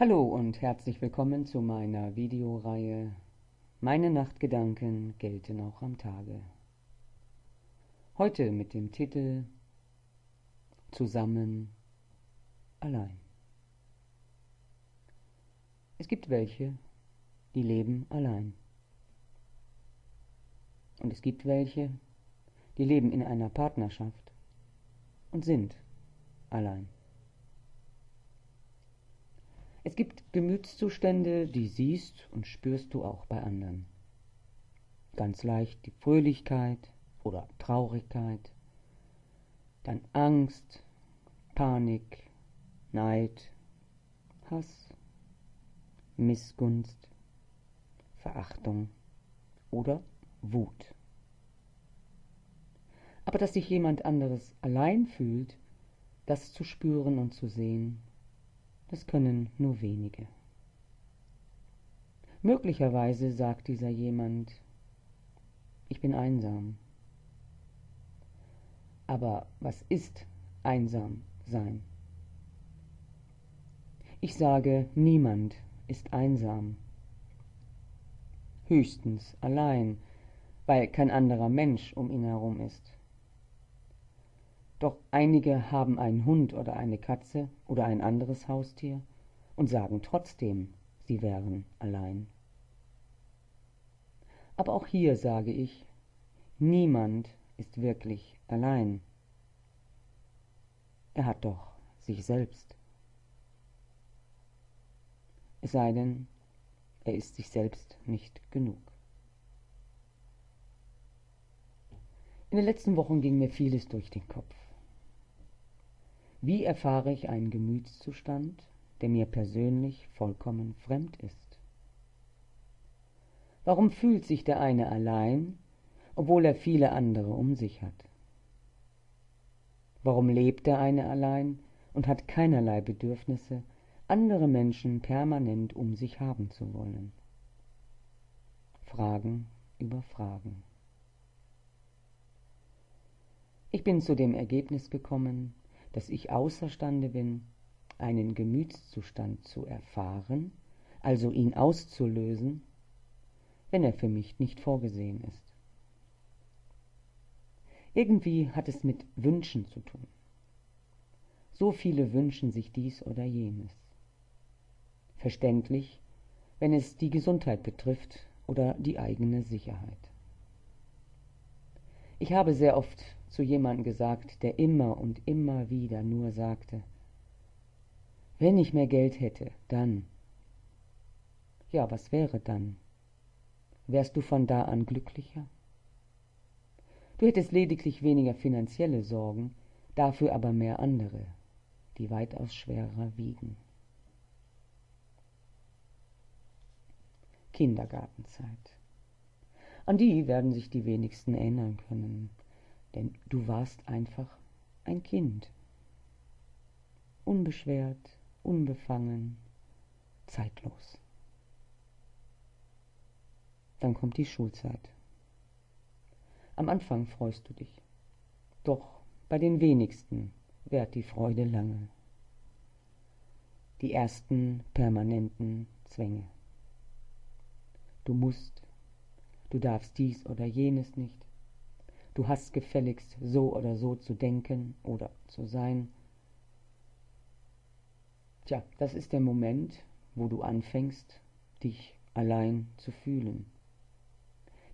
Hallo und herzlich willkommen zu meiner Videoreihe Meine Nachtgedanken gelten auch am Tage. Heute mit dem Titel Zusammen allein. Es gibt welche, die leben allein. Und es gibt welche, die leben in einer Partnerschaft und sind allein. Es gibt Gemütszustände, die siehst und spürst du auch bei anderen. Ganz leicht die Fröhlichkeit oder Traurigkeit, dann Angst, Panik, Neid, Hass, Missgunst, Verachtung oder Wut. Aber dass sich jemand anderes allein fühlt, das zu spüren und zu sehen, das können nur wenige. Möglicherweise sagt dieser jemand, ich bin einsam. Aber was ist einsam sein? Ich sage, niemand ist einsam. Höchstens allein, weil kein anderer Mensch um ihn herum ist. Doch einige haben einen Hund oder eine Katze oder ein anderes Haustier und sagen trotzdem, sie wären allein. Aber auch hier sage ich, niemand ist wirklich allein. Er hat doch sich selbst. Es sei denn, er ist sich selbst nicht genug. In den letzten Wochen ging mir vieles durch den Kopf. Wie erfahre ich einen Gemütszustand, der mir persönlich vollkommen fremd ist? Warum fühlt sich der eine allein, obwohl er viele andere um sich hat? Warum lebt der eine allein und hat keinerlei Bedürfnisse, andere Menschen permanent um sich haben zu wollen? Fragen über Fragen. Ich bin zu dem Ergebnis gekommen, dass ich außerstande bin, einen Gemütszustand zu erfahren, also ihn auszulösen, wenn er für mich nicht vorgesehen ist. Irgendwie hat es mit Wünschen zu tun. So viele wünschen sich dies oder jenes. Verständlich, wenn es die Gesundheit betrifft oder die eigene Sicherheit. Ich habe sehr oft zu jemandem gesagt, der immer und immer wieder nur sagte, wenn ich mehr Geld hätte, dann. Ja, was wäre dann? Wärst du von da an glücklicher? Du hättest lediglich weniger finanzielle Sorgen, dafür aber mehr andere, die weitaus schwerer wiegen. Kindergartenzeit. An die werden sich die wenigsten erinnern können, denn du warst einfach ein Kind. Unbeschwert, unbefangen, zeitlos. Dann kommt die Schulzeit. Am Anfang freust du dich, doch bei den wenigsten währt die Freude lange. Die ersten permanenten Zwänge. Du musst, du darfst dies oder jenes nicht, du hast gefälligst so oder so zu denken oder zu sein. Tja, das ist der Moment, wo du anfängst, dich allein zu fühlen.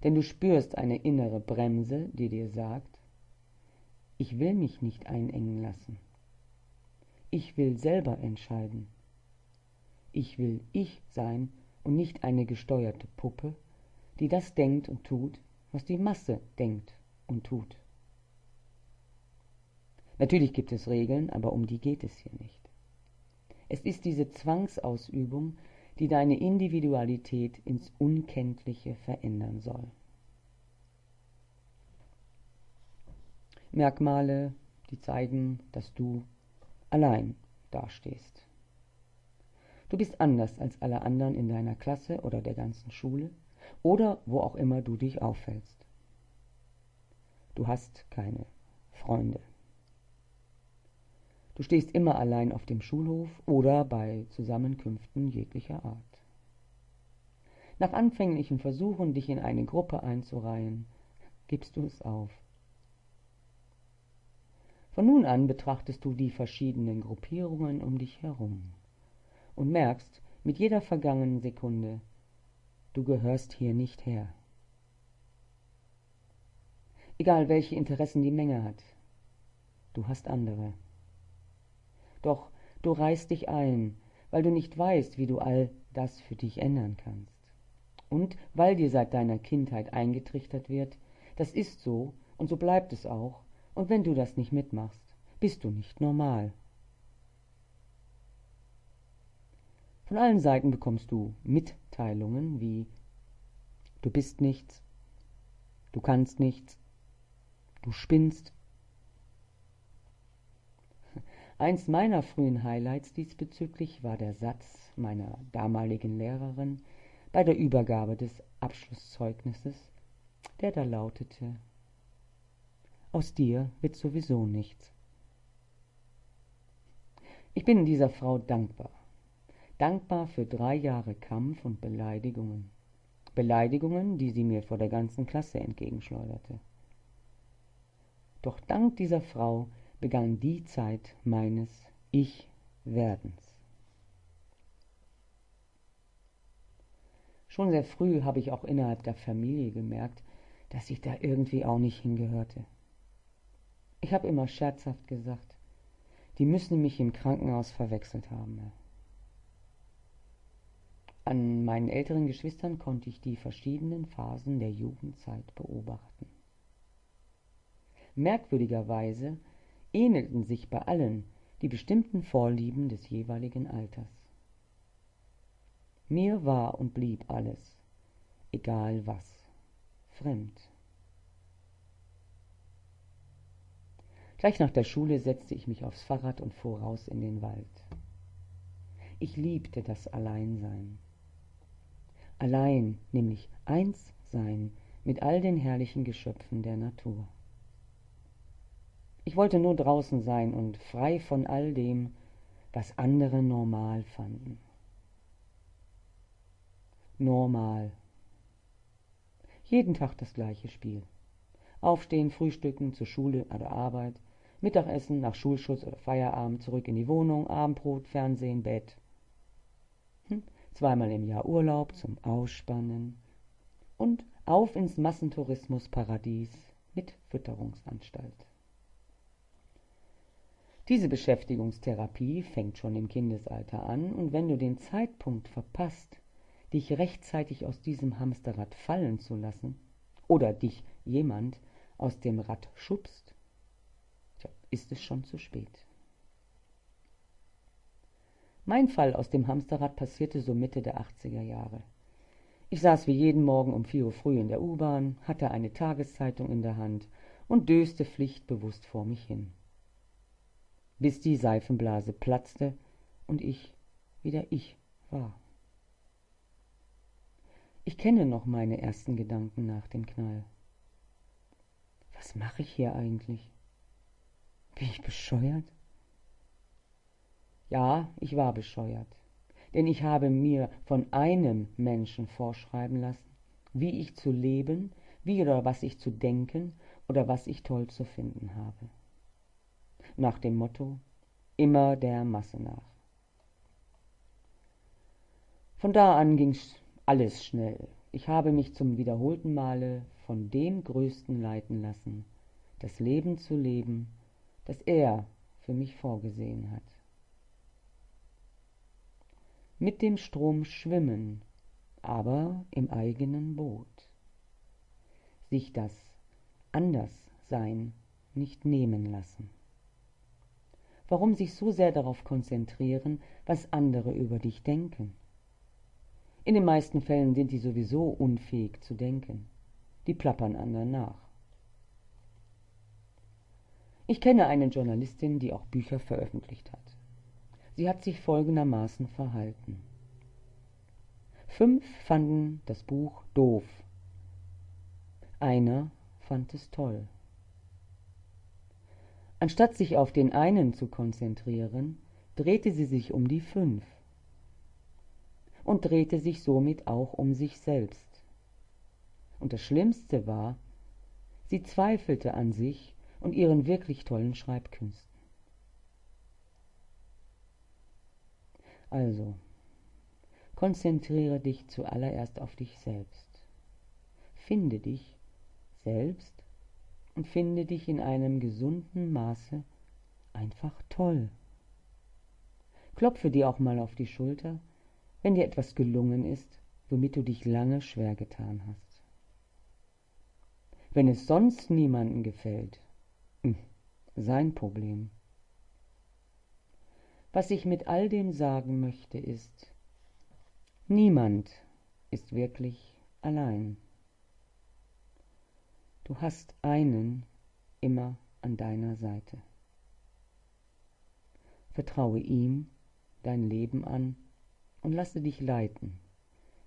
Denn du spürst eine innere Bremse, die dir sagt, ich will mich nicht einengen lassen. Ich will selber entscheiden. Ich will ich sein und nicht eine gesteuerte Puppe, die das denkt und tut, was die Masse denkt und tut. Natürlich gibt es Regeln, aber um die geht es hier nicht. Es ist diese Zwangsausübung, die deine Individualität ins Unkenntliche verändern soll. Merkmale, die zeigen, dass du allein dastehst. Du bist anders als alle anderen in deiner Klasse oder der ganzen Schule oder wo auch immer du dich aufhältst. Du hast keine Freunde. Du stehst immer allein auf dem Schulhof oder bei Zusammenkünften jeglicher Art. Nach anfänglichen Versuchen, dich in eine Gruppe einzureihen, gibst du es auf. Von nun an betrachtest du die verschiedenen Gruppierungen um dich herum und merkst mit jeder vergangenen Sekunde, du gehörst hier nicht her. Egal welche Interessen die Menge hat, du hast andere. Doch du reißt dich ein, weil du nicht weißt, wie du all das für dich ändern kannst. Und weil dir seit deiner Kindheit eingetrichtert wird, das ist so und so bleibt es auch, und wenn du das nicht mitmachst, bist du nicht normal. Von allen Seiten bekommst du Mitteilungen wie: Du bist nichts, du kannst nichts, du spinnst. Eins meiner frühen Highlights diesbezüglich war der Satz meiner damaligen Lehrerin bei der Übergabe des Abschlusszeugnisses, der da lautete: Aus dir wird sowieso nichts. Ich bin dieser Frau dankbar. Dankbar für 3 Jahre Kampf und Beleidigungen. Beleidigungen, die sie mir vor der ganzen Klasse entgegenschleuderte. Doch dank dieser Frau begann die Zeit meines Ich-Werdens. Schon sehr früh habe ich auch innerhalb der Familie gemerkt, dass ich da irgendwie auch nicht hingehörte. Ich habe immer scherzhaft gesagt, die müssen mich im Krankenhaus verwechselt haben. An meinen älteren Geschwistern konnte ich die verschiedenen Phasen der Jugendzeit beobachten. Merkwürdigerweise ähnelten sich bei allen die bestimmten Vorlieben des jeweiligen Alters. Mir war und blieb alles, egal was, fremd. Gleich nach der Schule setzte ich mich aufs Fahrrad und fuhr raus in den Wald. Ich liebte das Alleinsein. Allein, nämlich eins sein mit all den herrlichen Geschöpfen der Natur. Ich wollte nur draußen sein und frei von all dem, was andere normal fanden. Normal. Jeden Tag das gleiche Spiel. Aufstehen, frühstücken, zur Schule oder Arbeit, Mittagessen, nach Schulschluss oder Feierabend, zurück in die Wohnung, Abendbrot, Fernsehen, Bett. 2-mal im Jahr Urlaub zum Ausspannen und auf ins Massentourismusparadies mit Fütterungsanstalt. Diese Beschäftigungstherapie fängt schon im Kindesalter an, und wenn du den Zeitpunkt verpasst, dich rechtzeitig aus diesem Hamsterrad fallen zu lassen oder dich jemand aus dem Rad schubst, ist es schon zu spät. Mein Fall aus dem Hamsterrad passierte so Mitte der 80er Jahre. Ich saß wie jeden Morgen um 4 Uhr früh in der U-Bahn, hatte eine Tageszeitung in der Hand und döste pflichtbewusst vor mich hin, bis die Seifenblase platzte und ich wieder ich war. Ich kenne noch meine ersten Gedanken nach dem Knall. Was mache ich hier eigentlich? Bin ich bescheuert? Ja, ich war bescheuert, denn ich habe mir von einem Menschen vorschreiben lassen, wie ich zu leben, wie oder was ich zu denken oder was ich toll zu finden habe. Nach dem Motto: immer der Masse nach. Von da an ging's alles schnell. Ich habe mich zum wiederholten Male von dem Größten leiten lassen, das Leben zu leben, das er für mich vorgesehen hat. Mit dem Strom schwimmen, aber im eigenen Boot. Sich das Anderssein nicht nehmen lassen. Warum sich so sehr darauf konzentrieren, was andere über dich denken? In den meisten Fällen sind die sowieso unfähig zu denken. Die plappern anderen nach. Ich kenne eine Journalistin, die auch Bücher veröffentlicht hat. Sie hat sich folgendermaßen verhalten. 5 fanden das Buch doof. Einer fand es toll. Anstatt sich auf den einen zu konzentrieren, drehte sie sich um die 5 und drehte sich somit auch um sich selbst. Und das Schlimmste war, sie zweifelte an sich und ihren wirklich tollen Schreibkünsten. Also, konzentriere dich zuallererst auf dich selbst. Finde dich selbst und finde dich in einem gesunden Maße einfach toll. Klopfe dir auch mal auf die Schulter, wenn dir etwas gelungen ist, womit du dich lange schwer getan hast. Wenn es sonst niemandem gefällt, sein Problem. Was ich mit all dem sagen möchte ist, niemand ist wirklich allein. Du hast einen immer an deiner Seite. Vertraue ihm dein Leben an und lasse dich leiten.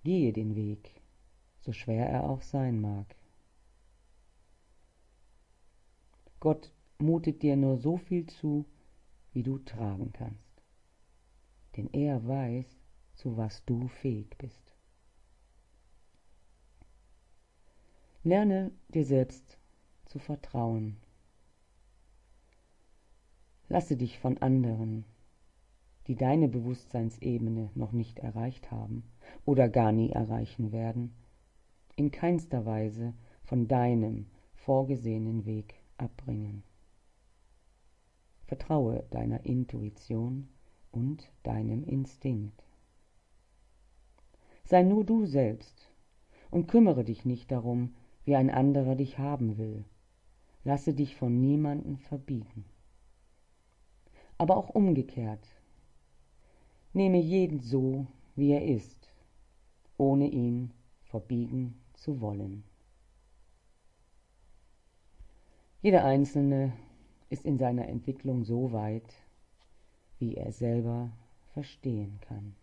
Gehe den Weg, so schwer er auch sein mag. Gott mutet dir nur so viel zu, wie du tragen kannst, denn er weiß, zu was du fähig bist. Lerne dir selbst zu vertrauen. Lasse dich von anderen, die deine Bewusstseinsebene noch nicht erreicht haben oder gar nie erreichen werden, in keinster Weise von deinem vorgesehenen Weg abbringen. Vertraue deiner Intuition und deinem Instinkt. Sei nur du selbst und kümmere dich nicht darum, wie ein anderer dich haben will. Lasse dich von niemandem verbiegen. Aber auch umgekehrt. Nehme jeden so, wie er ist, ohne ihn verbiegen zu wollen. Jeder Einzelne ist in seiner Entwicklung so weit, wie er selber verstehen kann.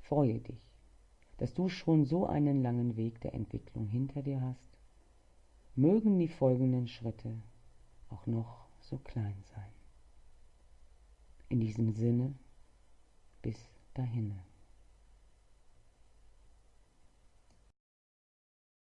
Freue dich, dass du schon so einen langen Weg der Entwicklung hinter dir hast. Mögen die folgenden Schritte auch noch so klein sein. In diesem Sinne, bis dahin.